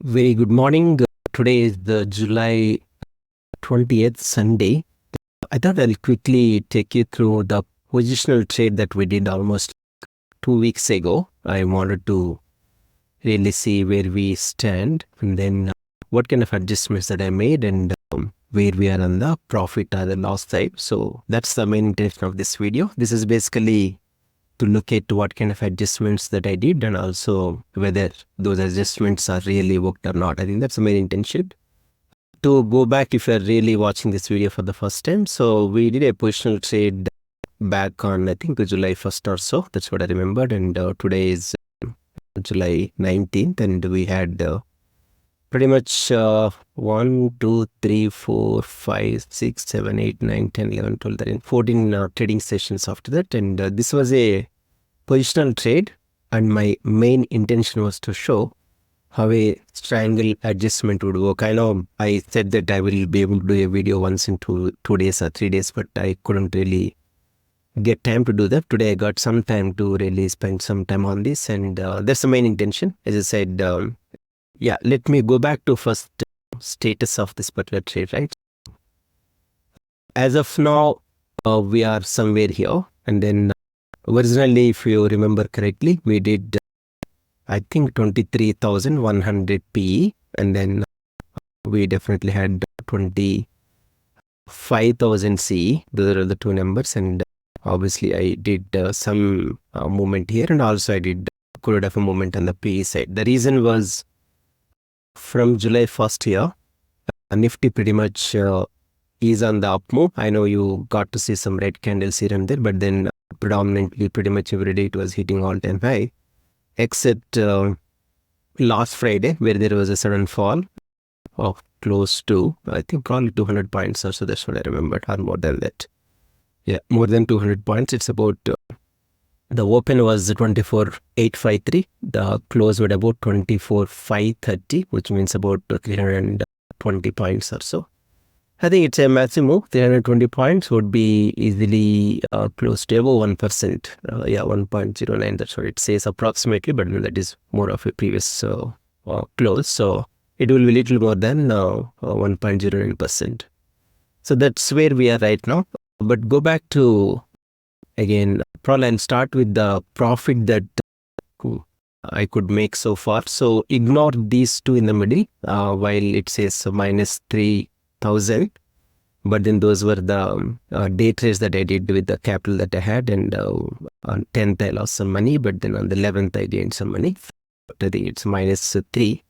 Very good morning. Today is the July 20th, Sunday. I thought I'll quickly take you through the positional trade that we did almost 2 weeks ago. I wanted to really see where we stand and then what kind of adjustments that I made and where we are on the profit or the loss side. So that's the main intention of this video. This is basically to look at what kind of adjustments that I did and also whether those adjustments are really worked or not. I think that's the main intention. To go back, if you're really watching this video for the first time, so we did a positional trade back on, I think, July 1st or so. That's what I remembered. And today is July 19th, and we had pretty much 1, 2, 3, 4, 5, 6, 7, 8, 9, 10, 11, 12, 13, 14 trading sessions after that. And this was a positional trade, and my main intention was to show how a triangle adjustment would work. I know I said that I will be able to do a video once in two days or 3 days, but I couldn't really get time to do that. Today I got some time to really spend some time on this, and that's the main intention. As I said, yeah, let me go back to first status of this particular trade, right? As of now, we are somewhere here, and then originally, if you remember correctly, we did I think 23,100 PE, and then we definitely had 25,000 CE. Those are the two numbers, and obviously I did some movement here, and also I did could have a movement on the PE side. The reason was from July 1st here, Nifty pretty much is on the up move. I know you got to see some red candles here and there, but then predominantly pretty much every day it was hitting all-time high, except last Friday where there was a sudden fall of close to, I think, probably 200 points or so. That's what I remembered, or more than that. Yeah, more than 200 points. It's about, the open was 24,853. The close was about 24,530, which means about 320 points or so. I think it's a massive move. 320 points would be easily close to about 1%. Yeah, 1.09. That's what it says approximately, but that is more of a previous close. So it will be little more than 1.09%. So that's where we are right now. But go back to, again, probably I'll start with the profit that I could make so far. So ignore these two in the middle while it says minus 3,000, but then those were the day trades that I did with the capital that I had, and on 10th I lost some money, but then on the 11th I gained some money. I think it's minus 3,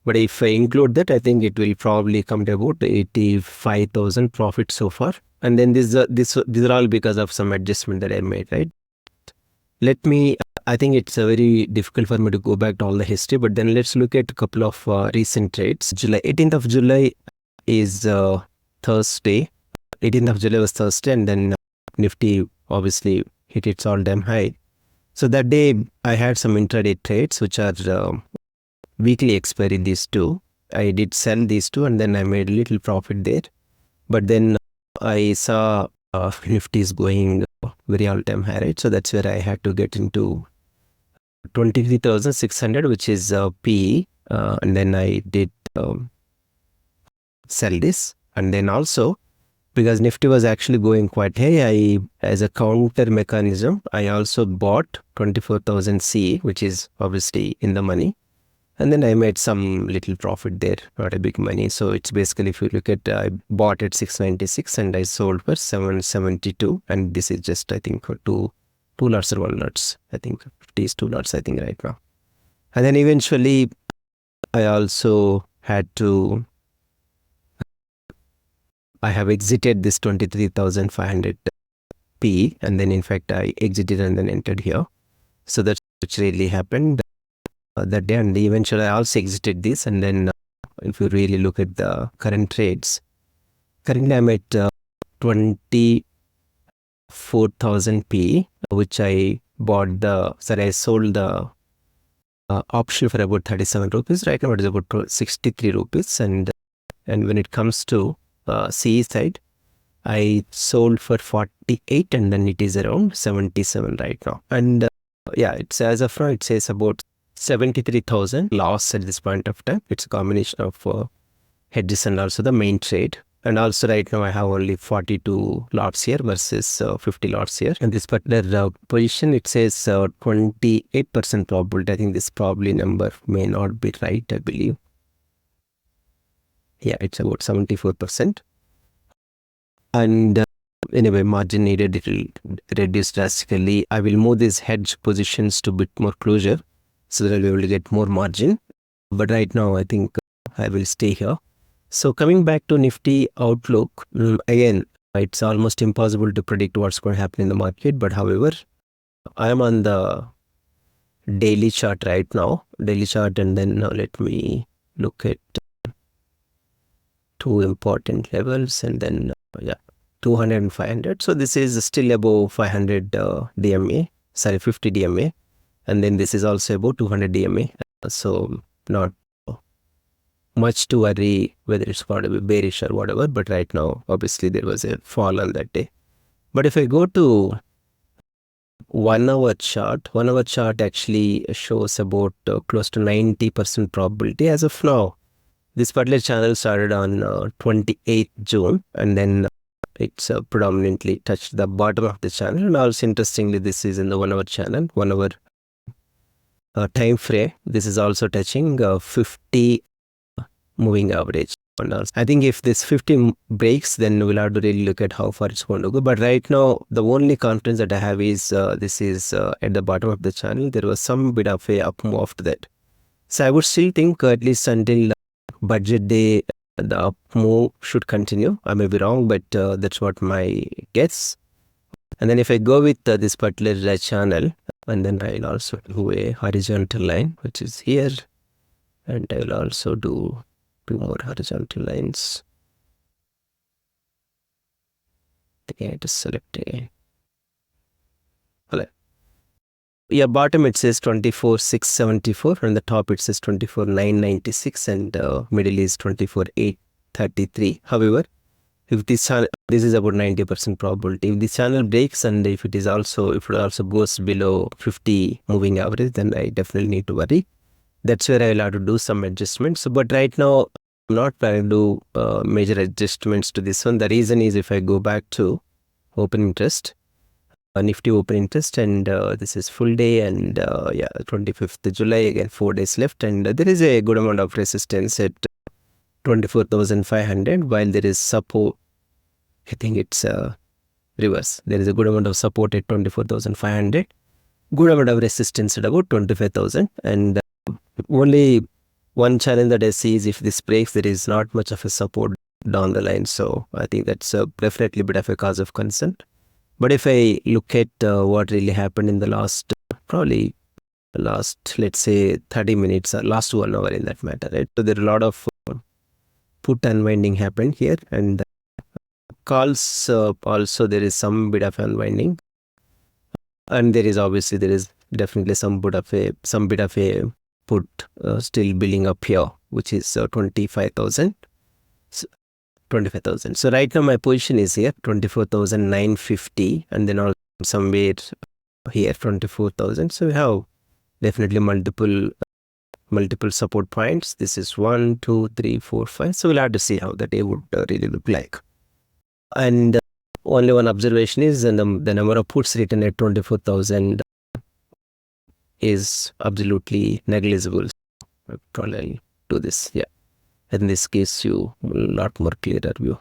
but if I include that, I think it will probably come to about 85,000 profit so far. And then these are all because of some adjustment that I made, right? I think it's very difficult for me to go back to all the history, but then let's look at a couple of recent trades. 18th of July is Thursday. 18th of July was Thursday, and then Nifty obviously hit its all-time high. So that day I had some intraday trades, which are weekly expiry, these two. I did sell these two, and then I made a little profit there. But then I saw Nifty is going very all-time high, right? So that's where I had to get into 23,600, which is PE, and then I did sell this. And then also, because Nifty was actually going quite high, as a counter mechanism, I also bought 24,000 CE, which is obviously in the money. And then I made some little profit there, not a big money. So it's basically, if you look at, I bought at 696 and I sold for 772. And this is just, I think, for two lots or 1 lots. I think these 2 lots, I think, right now. And then eventually, I also had to, I have exited this 23,500 PE, and then in fact I exited and then entered here. So that's which really happened that day, and eventually I also exited this. And then if you really look at the current trades, currently I'm at 24,000 PE, which I bought I sold the option for about 37 rupees. Right now it is about 63 rupees, and when it comes to CE side, I sold for 48, and then it is around 77 right now. And yeah, it's as of now it says about 73,000 loss at this point of time. It's a combination of hedges and also the main trade. And also right now I have only 42 lots here versus 50 lots here. And this particular position, it says 28% probability. I think this probably number may not be right, I believe. Yeah, it's about 74%. And anyway, margin needed, it will reduce drastically. I will move these hedge positions to bit more closure so that we will get more margin. But right now, I think I will stay here. So coming back to Nifty outlook, again, it's almost impossible to predict what's going to happen in the market. But however, I am on the daily chart right now, daily chart, and then let me look at two important levels, and then 200 and 500. So this is still above 500 DMA, sorry, 50 DMA, and then this is also above 200 DMA. So not much to worry whether it's going to be bearish or whatever, but right now obviously there was a fall on that day. But if I go to 1 hour chart, 1 hour chart actually shows about close to 90% probability as of now. This particular channel started on 28th June, and then it's predominantly touched the bottom of the channel. And also interestingly, this is in the 1 hour channel, 1 hour time frame. This is also touching 50 moving average. And also, I think if this 50 breaks, then we'll have to really look at how far it's going to go. But right now, the only confidence that I have is this is at the bottom of the channel. There was some bit of a up move after that. So I would still think at least until budget day, the up move should continue. I may be wrong, but that's what my guess. And then if I go with this particular channel, and then I'll also do a horizontal line, which is here. And I will also do 2 more horizontal lines. Okay, just select again. Yeah, bottom it says 24,674, and the top it says 24,996, and middle is 24,833. However, if this is about 90% probability. If this channel breaks and if it also goes below 50 moving average, then I definitely need to worry. That's where I will have to do some adjustments. But right now, I'm not planning to do major adjustments to this one. The reason is if I go back to open interest, Nifty open interest, and this is full day, and 25th July, again 4 days left, and there is a good amount of resistance at 24,500, while there is support. I think it's reverse. There is a good amount of support at 24,500, good amount of resistance at about 25,000, and only one challenge that I see is if this breaks, there is not much of a support down the line. So I think that's definitely a bit of a cause of concern. But if I look at what really happened in the last, let's say 30 minutes or last 1 hour in that matter, right? So there are a lot of put unwinding happened here, and calls also there is some bit of unwinding, and there is definitely some bit of a put still building up here, which is 25,000. So right now my position is here 24,950, and then also somewhere here 24,000. So we have definitely multiple support points. This is 1, 2, 3, 4, 5. So we'll have to see how the day would really look like. And only one observation is the number of puts written at 24,000 is absolutely negligible. I'll probably do this. Yeah. And this gives you a lot more clearer view.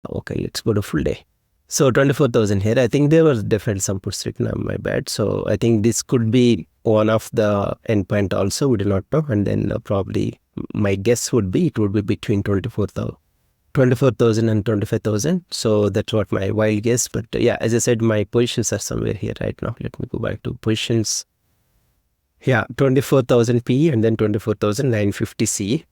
Okay, let's go to full day. So 24,000 here. I think there was definitely some puts written on my bad. So I think this could be one of the endpoint also. We do not know. And then probably my guess would be it would be between 24,000 and 25,000. So that's what my wild guess. But yeah, as I said, my positions are somewhere here right now. Let me go back to positions. Yeah, 24,000 P and then 24,950 C.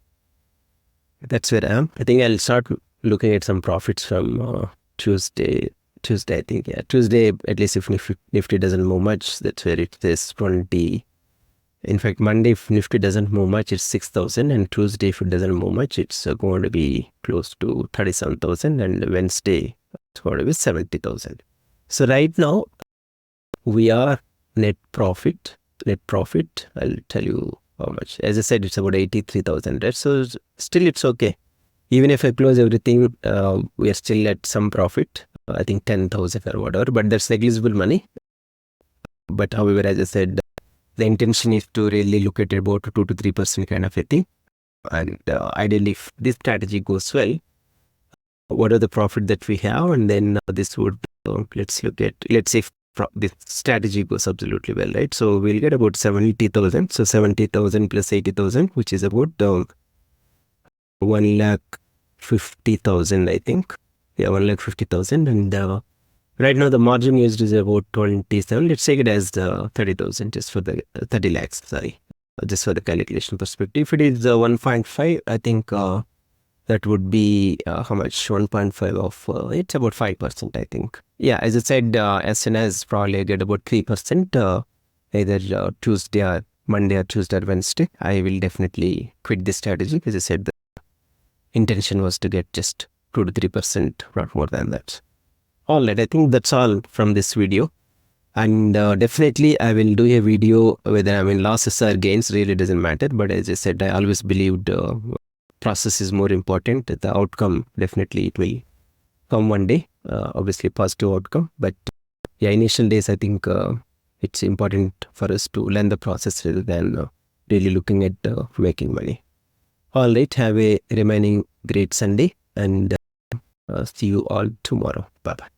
That's where I am. I think I'll start looking at some profits from Tuesday. I think, yeah. Tuesday, at least if Nifty doesn't move much, that's where it says 20. In fact, Monday, if Nifty doesn't move much, it's 6,000. And Tuesday, if it doesn't move much, it's going to be close to 37,000. And Wednesday, it's going to be 70,000. So right now, we are net profit. net profit. I'll tell you how much. As I said, it's about 83,000, right? So still it's okay. Even if I close everything, we are still at some profit. I think 10,000 or whatever, but that's negligible money. But however, as I said, the intention is to really look at about 2 to 3% kind of a thing. And ideally, if this strategy goes well, what are the profit that we have? And then this would, let's see if this strategy goes absolutely well, right? So we'll get about 70,000. So 70,000 plus 80,000, which is about 1,50,000, I think. Yeah, 1,50,000. And right now the margin used is about 27. Let's take it as 30,000 just for the 30 lakhs, sorry, just for the calculation perspective. If it is 1.5, I think that would be how much? 1.5 of it's about 5%, I think. Yeah, as I said, as soon as probably I get about 3%, either Tuesday or Monday or Tuesday or Wednesday, I will definitely quit this strategy. As I said, the intention was to get just 2 to 3%, not more than that. All right, I think that's all from this video. And definitely I will do a video whether I'm in losses or gains, really doesn't matter. But as I said, I always believed process is more important. The outcome, definitely it will come one day, obviously positive outcome. But yeah, initial days, I think it's important for us to learn the process rather than really looking at making money. All right, have a remaining great Sunday and see you all tomorrow. Bye-bye.